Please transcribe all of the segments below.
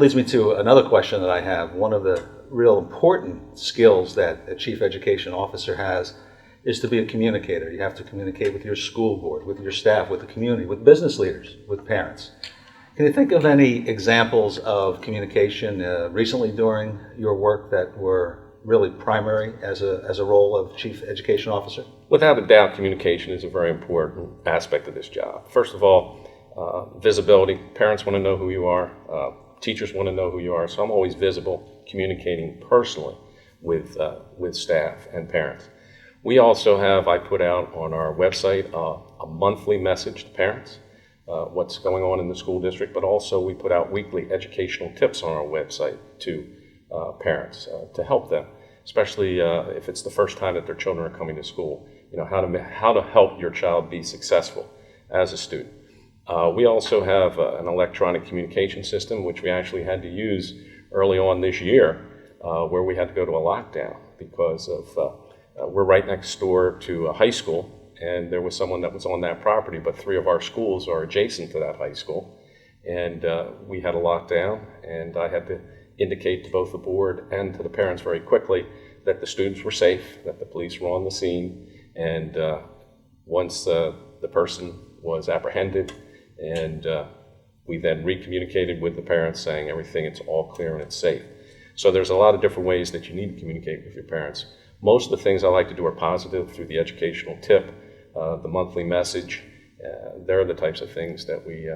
leads me to another question that I have. One of the real important skills that a chief education officer has is to be a communicator. You have to communicate with your school board, with your staff, with the community, with business leaders, with parents. Can you think of any examples of communication recently during your work that were really primary as a role of chief education officer? Without a doubt, communication is a very important aspect of this job. First of all, visibility. Parents want to know who you are. Teachers want to know who you are. So I'm always visible, communicating personally with staff and parents. We also have, I put out on our website a monthly message to parents, what's going on in the school district, but also we put out weekly educational tips on our website to parents to help them, especially if it's the first time that their children are coming to school, how to help your child be successful as a student. We also have an electronic communication system, which we actually had to use early on this year, where we had to go to a lockdown because of we're right next door to a high school, and there was someone that was on that property, but 3 of our schools are adjacent to that high school. And we had a lockdown, and I had to indicate to both the board and to the parents very quickly that the students were safe, that the police were on the scene, and once the person was apprehended, and we then recommunicated with the parents saying everything, it's all clear and it's safe. So there's a lot of different ways that you need to communicate with your parents. Most of the things I like to do are positive through the educational tip, the monthly message. They're the types of things that we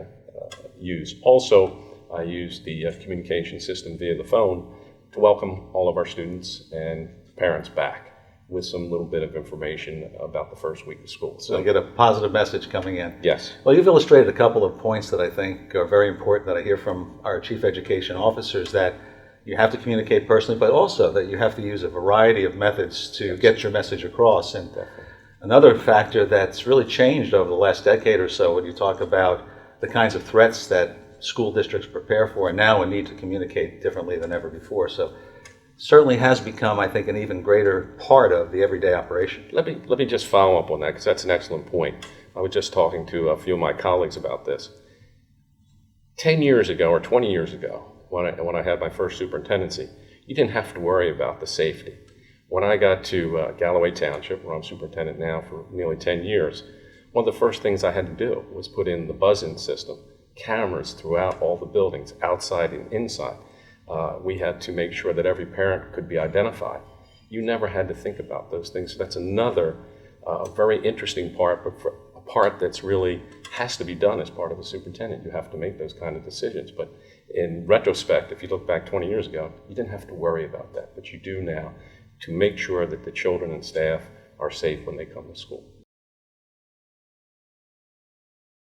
use. Also, I use the communication system via the phone to welcome all of our students and parents back with some little bit of information about the first week of school. So you get a positive message coming in. Yes. Well, you've illustrated a couple of points that I think are very important that I hear from our chief education officers, that you have to communicate personally, but also that you have to use a variety of methods to get your message across. And another factor that's really changed over the last decade or so, when you talk about the kinds of threats that school districts prepare for, and now a need to communicate differently than ever before. So certainly has become, I think, an even greater part of the everyday operation. Let me just follow up on that, because that's an excellent point. I was just talking to a few of my colleagues about this. 10 years ago or 20 years ago, when I had my first superintendency, you didn't have to worry about the safety. When I got to Galloway Township, where I'm superintendent now for nearly 10 years, one of the first things I had to do was put in the buzz-in system, cameras throughout all the buildings, outside and inside. We had to make sure that every parent could be identified. You never had to think about those things. So that's another very interesting part, but for a part that's really has to be done as part of a superintendent. You have to make those kind of decisions. But in retrospect, if you look back 20 years ago, you didn't have to worry about that, but you do now, to make sure that the children and staff are safe when they come to school.